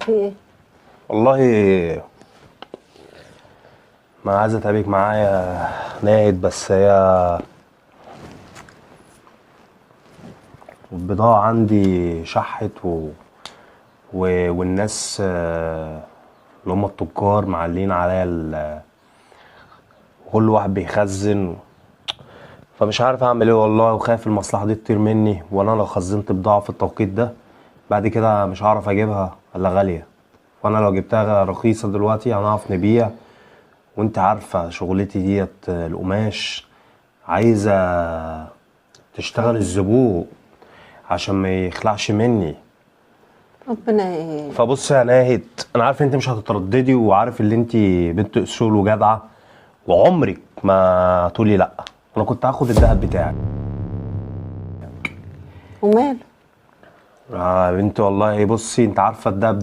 في ايه؟ والله ما عايز اتعبك معايا ناهد، بس هي البضاعة عندي شحت والناس اللي هم التجار معلين عليا كل واحد بيخزن. فمش عارف اعمل ايه والله، وخايف المصلحة دي تطير مني، وانا لو خزنت بضاعة في التوقيت ده بعد كده مش هعرف اجيبها الا غالية. وانا لو جبتها رخيصة دلوقتي هنعرف نبيع، وانت عارفة شغلتي ديت القماش عايزة تشتغل الزبون عشان ما يخلعش مني. ربنا فبص يا ناهد، انا عارف انت مش هتترددي، وعارف ان انت بنت اصول وجدعه، وعمرك ما تقولي لا. انا كنت هاخد الذهب بتاعي. وماله؟ يا بنتي والله بصي، انت عارفه الدهب ده